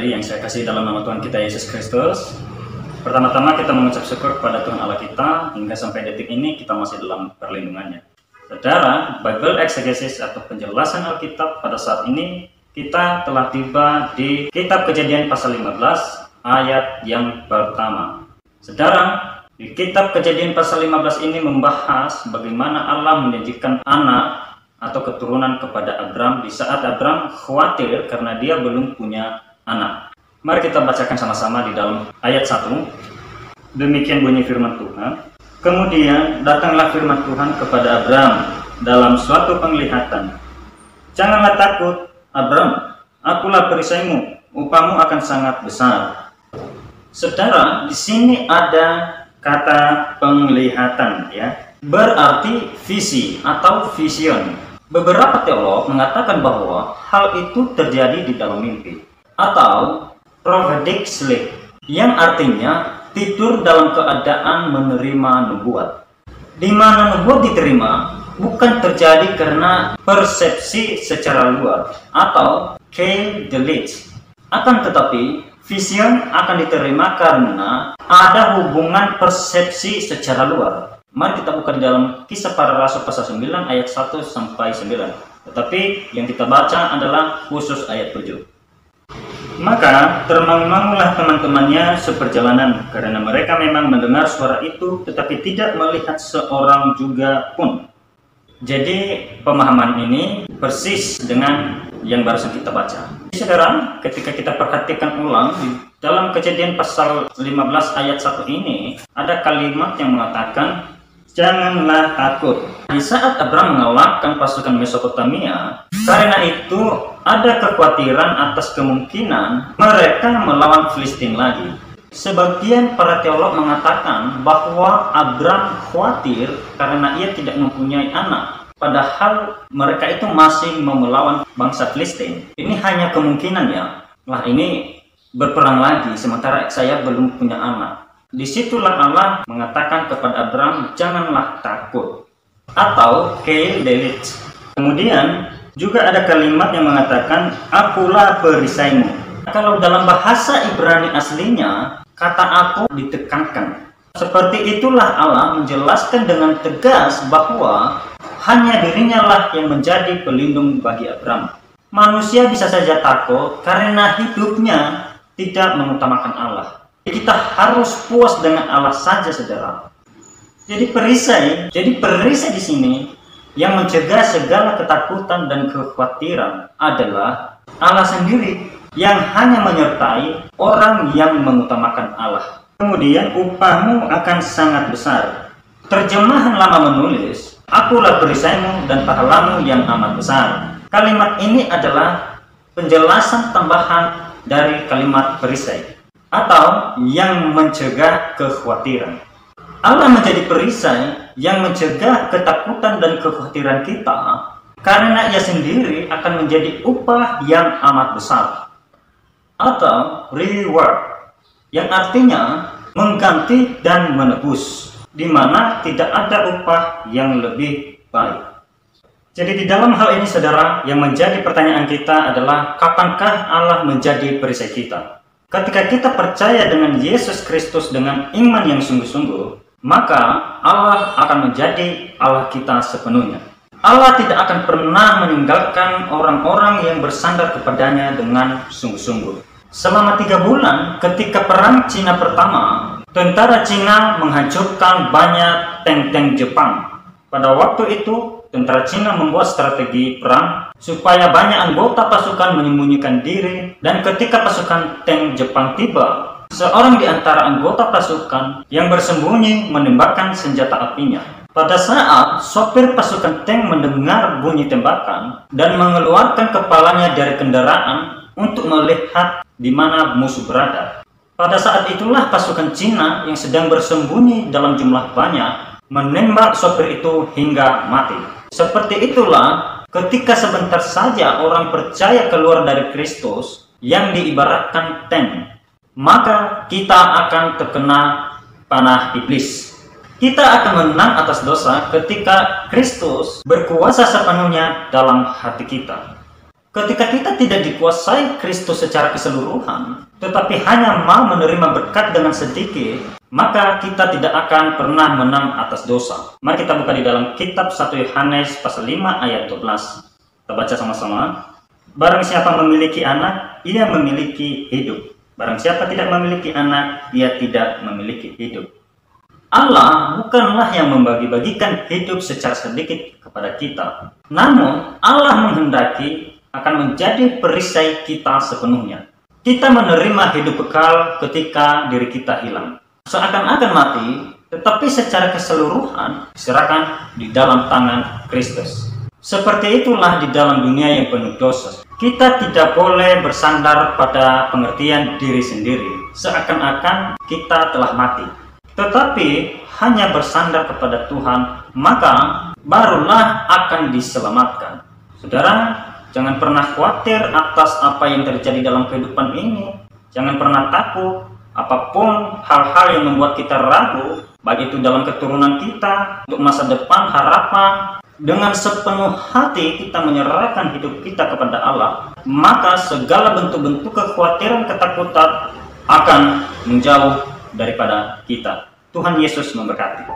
saudari yang saya kasih dalam nama Tuhan kita Yesus Kristus. Pertama-tama kita mengucap syukur kepada Tuhan Allah kita hingga sampai detik ini kita masih dalam perlindungannya. Saudara, Bible Exegesis atau penjelasan Alkitab pada saat ini kita telah tiba di Kitab Kejadian pasal 15 ayat yang pertama. Saudara, di Kitab Kejadian pasal 15 ini membahas bagaimana Allah menjanjikan anak atau keturunan kepada Abram di saat Abram khawatir karena dia belum punya anak. Mari kita bacakan sama-sama di dalam ayat 1. Demikian bunyi firman Tuhan. Kemudian datanglah firman Tuhan kepada Abram dalam suatu penglihatan. Janganlah takut, Abram, akulah perisaimu, upahmu akan sangat besar. Saudara, di sini ada kata penglihatan, ya. Berarti visi atau vision. Beberapa teolog mengatakan bahwa hal itu terjadi di dalam mimpi atau prophetic sleep, yang artinya tidur dalam keadaan menerima nubuat. Di mana nubuat diterima bukan terjadi karena persepsi secara luar atau key delete. Akan tetapi vision akan diterima karena ada hubungan persepsi secara luar. Mari kita buka di dalam Kisah Para Rasul pasal 9 ayat 1 sampai 9. Tetapi yang kita baca adalah khusus ayat 7. Maka termangu-mangulah teman-temannya seperjalanan, karena mereka memang mendengar suara itu tetapi tidak melihat seorang juga pun. Jadi pemahaman ini persis dengan yang barusan kita baca. Saudara, ketika kita perhatikan ulang di dalam Kejadian pasal 15 ayat 1 ini ada kalimat yang mengatakan janganlah takut. Di saat Abram mengalahkan pasukan Mesopotamia, karena itu ada kekhawatiran atas kemungkinan mereka melawan Filistin lagi. Sebagian para teolog mengatakan bahwa Abram khawatir karena ia tidak mempunyai anak, padahal mereka itu masih mau melawan bangsa Filistin. Ini hanya kemungkinan, ya. Lah ini berperang lagi sementara saya belum punya anak. Disitulah Allah mengatakan kepada Abram, janganlah takut atau delete. Kemudian juga ada kalimat yang mengatakan akulah perisaimu. Kalau dalam bahasa Ibrani aslinya kata aku ditekankan. Seperti itulah Allah menjelaskan dengan tegas bahwa hanya dirinya lah yang menjadi pelindung bagi Abram. Manusia bisa saja takut karena hidupnya tidak mengutamakan Allah. Kita harus puas dengan Allah saja, saudara. Jadi perisai di sini yang mencegah segala ketakutan dan kekhawatiran adalah Allah sendiri yang hanya menyertai orang yang mengutamakan Allah. Kemudian upahmu akan sangat besar. Terjemahan lama menulis, akulah perisaimu dan pahalamu yang amat besar. Kalimat ini adalah penjelasan tambahan dari kalimat perisai atau yang mencegah kekhawatiran. Allah menjadi perisai yang mencegah ketakutan dan kekhawatiran kita karena ia sendiri akan menjadi upah yang amat besar atau reward, yang artinya mengganti dan menebus, di mana tidak ada upah yang lebih baik. Jadi di dalam hal ini, saudara, yang menjadi pertanyaan kita adalah kapankah Allah menjadi perisai kita? Ketika kita percaya dengan Yesus Kristus dengan iman yang sungguh-sungguh, maka Allah akan menjadi Allah kita sepenuhnya. Allah tidak akan pernah meninggalkan orang-orang yang bersandar kepadanya dengan sungguh-sungguh. Selama 3 bulan ketika perang Cina pertama, tentara Cina menghancurkan banyak tank-tank Jepang. Pada waktu itu, tentara Cina membuat strategi perang supaya banyak anggota pasukan menyembunyikan diri, dan ketika pasukan tank Jepang tiba, seorang di antara anggota pasukan yang bersembunyi menembakkan senjata apinya. Pada saat sopir pasukan tank mendengar bunyi tembakan dan mengeluarkan kepalanya dari kendaraan untuk melihat di mana musuh berada. Pada saat itulah pasukan Cina yang sedang bersembunyi dalam jumlah banyak menembak sopir itu hingga mati. Seperti itulah ketika sebentar saja orang percaya keluar dari Kristus yang diibaratkan tank, maka kita akan terkena panah iblis. Kita akan menang atas dosa ketika Kristus berkuasa sepenuhnya dalam hati kita. Ketika kita tidak dikuasai Kristus secara keseluruhan, tetapi hanya mau menerima berkat dengan sedikit, maka kita tidak akan pernah menang atas dosa. Mari kita buka di dalam kitab 1 Yohanes pasal 5 ayat 12. Kita baca sama-sama. Barang siapa memiliki anak, ia memiliki hidup. Barang siapa tidak memiliki anak, ia tidak memiliki hidup. Allah bukanlah yang membagi-bagikan hidup secara sedikit kepada kita. Namun, Allah menghendaki akan menjadi perisai kita sepenuhnya. Kita menerima hidup kekal ketika diri kita hilang. Seakan-akan mati, tetapi secara keseluruhan diserahkan di dalam tangan Kristus. Seperti itulah di dalam dunia yang penuh dosa. Kita tidak boleh bersandar pada pengertian diri sendiri, seakan-akan kita telah mati. Tetapi hanya bersandar kepada Tuhan, maka barulah akan diselamatkan. Saudara, jangan pernah khawatir atas apa yang terjadi dalam kehidupan ini. Jangan pernah takut apapun hal-hal yang membuat kita ragu, baik itu dalam keturunan kita, untuk masa depan, harapan. Dengan sepenuh hati kita menyerahkan hidup kita kepada Allah, maka segala bentuk-bentuk kekhawatiran, ketakutan akan menjauh daripada kita. Tuhan Yesus memberkati.